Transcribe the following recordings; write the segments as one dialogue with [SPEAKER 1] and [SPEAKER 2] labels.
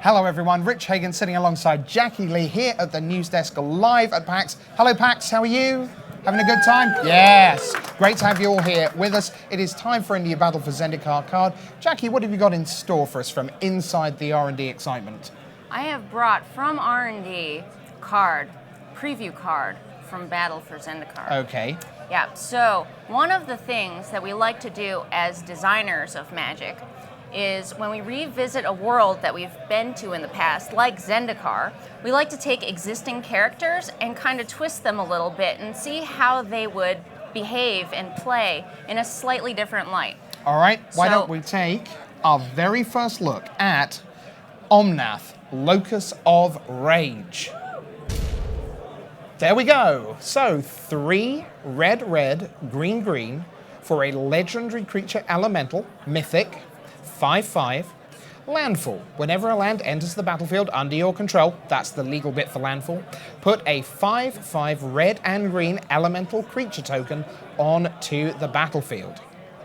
[SPEAKER 1] Hello everyone, Rich Hagan sitting alongside Jackie Lee here at the news desk live at PAX. Hello PAX, how are you? Having a good time? Yes, great to have you all here with us. It is time for a new Battle for Zendikar card. Jackie, what have you got in store for us from inside the R&D excitement?
[SPEAKER 2] I have brought from R&D preview card from Battle for Zendikar.
[SPEAKER 1] Okay.
[SPEAKER 2] Yeah, so one of the things that we like to do as designers of Magic is when we revisit a world that we've been to in the past, like Zendikar, we like to take existing characters and kind of twist them a little bit and see how they would behave and play in a slightly different light.
[SPEAKER 1] All right, why don't we take our very first look at Omnath, Locus of Rage. There we go. So 3 red, green for a legendary creature elemental, mythic, 5/5. Landfall. Whenever a land enters the battlefield under your control, that's the legal bit for landfall, put a 5/5 red and green elemental creature token onto the battlefield.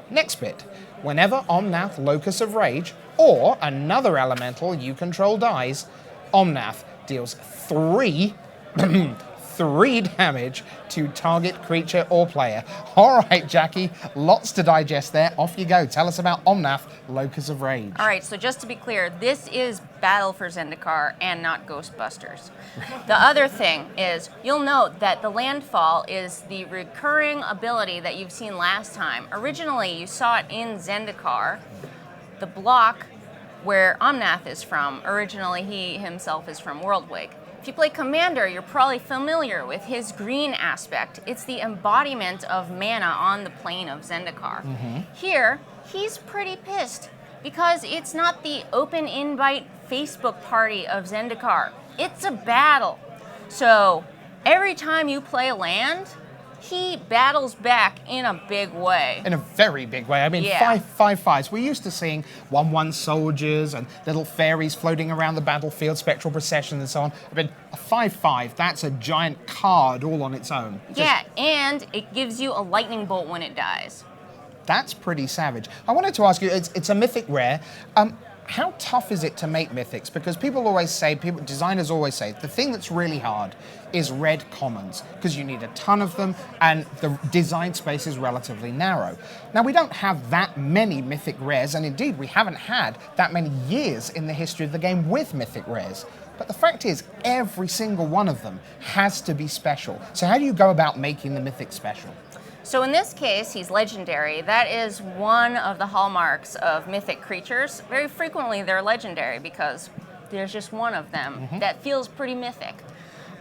[SPEAKER 1] Next bit. Whenever Omnath, Locus of Rage, or another elemental you control dies, Omnath deals 3 damage to target creature or player. All right, Jackie, lots to digest there. Off you go. Tell us about Omnath, Locus of Rage.
[SPEAKER 2] All right, so just to be clear, this is Battle for Zendikar and not Ghostbusters. The other thing is, you'll note that the landfall is the recurring ability that you've seen last time. Originally, you saw it in Zendikar, the block where Omnath is from. Originally, he himself is from Worldwig. If you play Commander, you're probably familiar with his green aspect. It's the embodiment of mana on the plane of Zendikar. Here, he's pretty pissed because it's not the open invite Facebook party of Zendikar. It's a battle. So every time you play a land, he battles back in a big way.
[SPEAKER 1] In a very big way. I mean,
[SPEAKER 2] Yeah.
[SPEAKER 1] 5/5s. We're used to seeing 1/1 soldiers and little fairies floating around the battlefield, spectral procession and so on. But a 5/5, that's a giant card all on its own.
[SPEAKER 2] Yeah, and it gives you a lightning bolt when it dies.
[SPEAKER 1] That's pretty savage. I wanted to ask you, it's a mythic rare. How tough is it to make mythics? Because designers always say, the thing that's really hard is red commons, because you need a ton of them, and the design space is relatively narrow. Now, we don't have that many mythic rares, and indeed, we haven't had that many years in the history of the game with mythic rares. But the fact is, every single one of them has to be special. So how do you go about making the mythic special?
[SPEAKER 2] So in this case, he's legendary. That is one of the hallmarks of mythic creatures. Very frequently, they're legendary because there's just one of them that feels pretty mythic.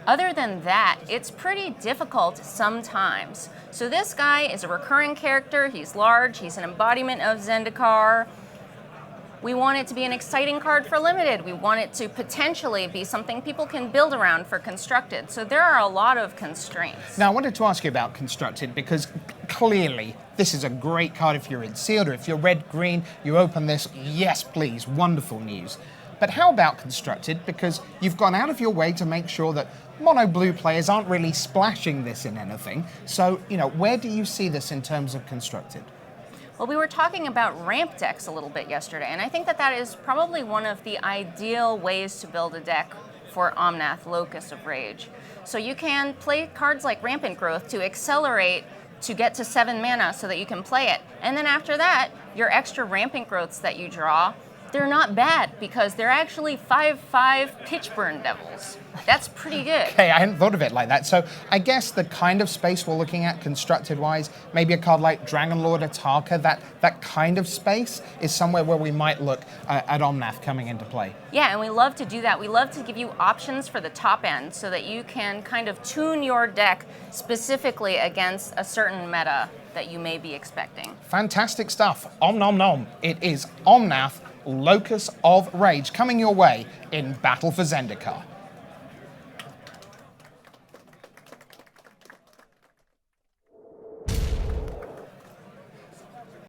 [SPEAKER 2] Other than that, it's pretty difficult sometimes. So this guy is a recurring character. He's large. He's an embodiment of Zendikar. We want it to be an exciting card for Limited. We want it to potentially be something people can build around for Constructed. So there are a lot of constraints.
[SPEAKER 1] Now, I wanted to ask you about Constructed because clearly this is a great card if you're in sealed, or if you're red-green, you open this, yes please, wonderful news. But how about Constructed? Because you've gone out of your way to make sure that mono-blue players aren't really splashing this in anything. So, where do you see this in terms of Constructed?
[SPEAKER 2] Well, we were talking about ramp decks a little bit yesterday, and I think that is probably one of the ideal ways to build a deck for Omnath, Locus of Rage. So you can play cards like Rampant Growth to accelerate to get to 7 mana so that you can play it. And then after that, your extra Rampant Growths that you draw, they're not bad because they're actually 5/5 Pitchburn Devils. That's pretty good.
[SPEAKER 1] Okay, I hadn't thought of it like that. So I guess the kind of space we're looking at constructed-wise, maybe a card like Dragonlord Ataka, that kind of space is somewhere where we might look at Omnath coming into play.
[SPEAKER 2] Yeah, and we love to do that. We love to give you options for the top end so that you can kind of tune your deck specifically against a certain meta that you may be expecting.
[SPEAKER 1] Fantastic stuff. Om nom nom. It is Omnath, Locus of Rage, coming your way in Battle for Zendikar.